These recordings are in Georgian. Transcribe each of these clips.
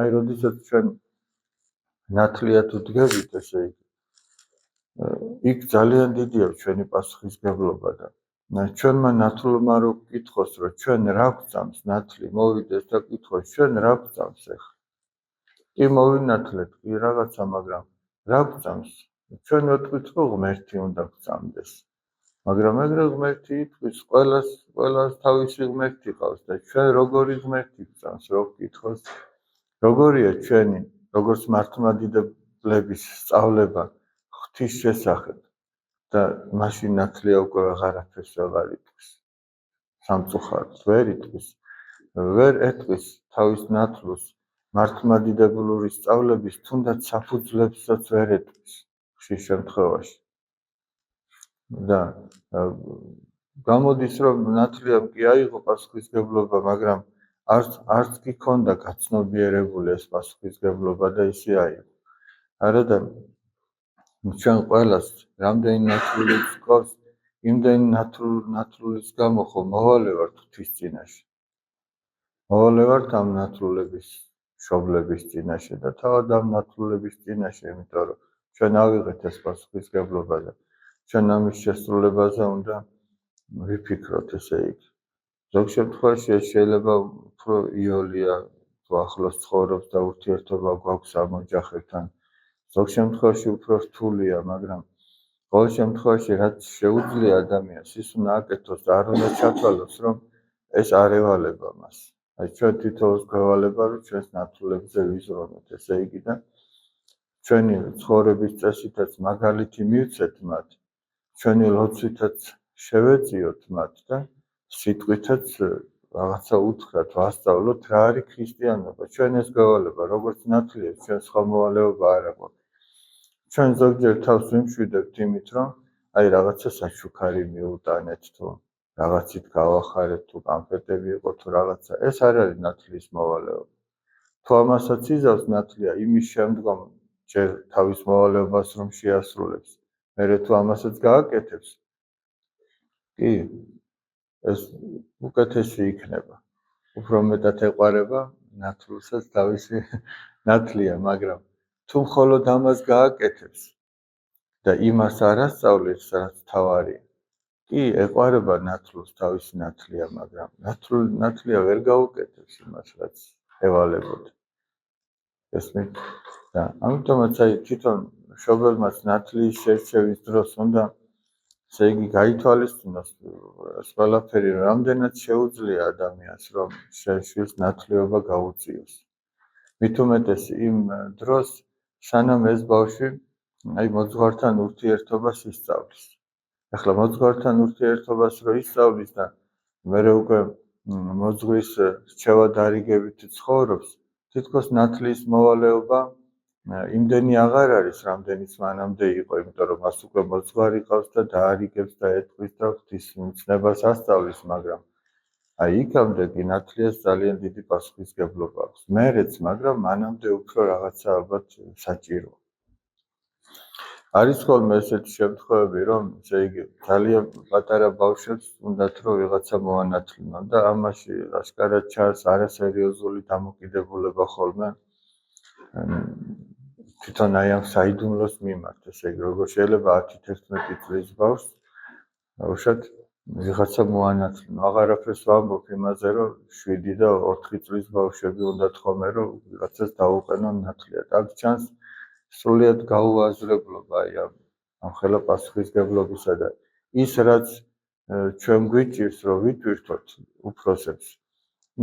აი, როდესაც ჩვენ ნათლია თუ დგებით, ესე იგი, იქ ძალიან დიდია ჩვენი პასუხისმგებლობა და ჩვენმა ნათლმა რო გკითხოს, რომ ჩვენ რა გვწამს ნათლი, მოვიდეს და გკითხოს, ჩვენ რა გვწამს ახლა. კი მოვინათლეთ, კი რაღაცა, მაგრამ რა გვწამს? ჩვენ ვეთქვით, რომ ღმერთი უნდა გვწამდეს. მაგრამ ეგრე ღმერთი ითქვის, ყველას თავისი ღმერთი ყავს და ჩვენ როგორი ღმერთი გვწამს, რო გკითხოს, როგორია ჩვენი, როგორც მართლმადიდებლების სწავლება ღვთის შესახებ და მაშინ ნათლია უკვე აღარაფერს აღარ იტყვის. სამწუხაროდ ვერ იტყვის, ვერ ეტყვის თავის ნათლს მართლმადიდებლური სწავლების თუნდაც საფუძვლებსაც ვერ ეტყვის ხშირ შემთხვევაში. და გამოდის, რომ ნათლიამ კი აიღო პასუხისმგებლობა, მაგრამ არც კი ქონდა გაცნობიერებული ეს პასუხისმგებლობა და ისე აიღო. არადა ჩვენ ყველას რამდენი ნათლული გვყავს, იმდენი ნათლულის გამო ხო მოვალე ვართ ღვთის წინაშე. მოვალე ვართ ამ ნათლულების მშობლების წინაშე და თავად ამ ნათლულების წინაშე, იმიტომ რომ ჩვენ ავიღეთ ეს პასუხისმგებლობა და ჩვენ ამის შესრულებაზე უნდა ვიფიქროთ, ესე იგი. ზოგ შემთხვევაში ეს შეიძლება უფრო იოლია, თუ ახლოს ცხოვრობს და ურთიერთობა გვაქვს ამ ოჯახებთან. ზოგ შემთხვევაში უფრო რთულია, მაგრამ ყოველ შემთხვევაში რაც შეუძლია ადამიანს, ის უნდა აკეთოს და არ უნდა ჩათვალოს, რომ ეს არ ევალება მას. აი, ჩვენ თითოეულს გვევალება, რომ ჩვენს ნათლულებზე ვიზრუნოთ, ესე იგი და ჩვენი ცხოვრების წესითაც მაგალითი მივცეთ მათ, ჩვენი ლოცვითაც შევეწიოთ მათ და სიტყვითაც რაღაცა უთხრათ, ვასწავლოთ, რა არის ქრისტიანობა. ჩვენ ეს გვევალება, როგორც ნათლიებს, ჩვენ სხვა მოვალეობა არ აქვს. ჩვენ ზოგჯერ თავს ვიმშვიდებთ იმით, რომ აი რაღაცა საჩუქარი მიუტანეთ თუ რაღაცით გავახარეთ თუ კანფეტები იყო თუ რაღაცა. ეს არ არის ნათლის მოვალეობა. თუ ამასაც იზავს ნათლია იმის შემდგომ ჯერ თავის მოვალეობას რომ შეასრულებს, მერე თუ ამასაც გააკეთებს, კი, ეს უკეთესი იქნება. უფრო მეტად ეყარება ნათლსაც თავისი ნათლია, მაგრამ თუ მხოლოდ ამას გააკეთებს და იმას არ ასწავლებს, რაც თავარია, კი, ეყარება ნათლს თავისი ნათლია, მაგრამ ნათლია ვერ გაუკეთებს იმას, რაც ევალებოდა. ესმით? და ამიტომაც აი თვითონ მშობელმაც ნათლის შერჩევის დროს უნდა ესე იგი გაითვალისწინოს ეს ყველაფერი, რამდენად შეუძლია ადამიანს, რომ შვილს ნათლიობა გაუწიოს. მით უმეტეს იმ დროს, სანამ ეს ბავშვი აი მოძღვართან ურთიერთობას ისწავლის. ახლა მოძღვართან ურთიერთობას რო ისწავლის და მერე უკვე მოძღვრის რჩევა-დარიგებით ცხოვრობს, თითქოს ნათლის მოვალეობა იმდენი აღარ არის, რამდენიც მანამდე იყო, იმიტომ რომ მას უკვე მოძღვარი ყავს და დაარიგებს და ეტყვის და ღვთის მცნებას ასწავლის, მაგრამ აი იქამდე კი ნათლიას ძალიან დიდი პასუხისმგებლობა აქვს. მერეც, მაგრამ მანამდე უფრო რაღაცა ალბათ საჭიროა. არის ხოლმე ესეთი შემთხვევები, რომ ესე იგი ძალიან პატარა ბავშვებს უნდათ რომ ვიღაცა მოანათლინონ და ამაში აშკარად ჩანს არასერიოზული დამოკიდებულება ხოლმე თვითონ აი ამ საიდუმლოს მიმართ, ესე იგი როგორ შეიძლება 10-11 წლის ბავშვს უშად ვიღაცა მოანათლინო. აღარაფერს ვამბობ იმაზე, რომ 7 და 4 წლის ბავშვები უნდათ ხოლმე რომ ვიღაცას დაუყენონ ნათლია. აქ ჩანს სრულიად გაუაზრებლობა აი ამ ხელა პასუხისმგებლობისა და ის რაც ჩვენ გვიჭირს რომ ვიტვირთოთ უფროსებს,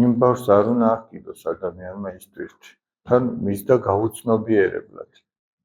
იმ ბავშვს არ უნდა აღკიდოს ადამიანმა ის ტვირთი. თან მისდა გაუცნობიერებლად.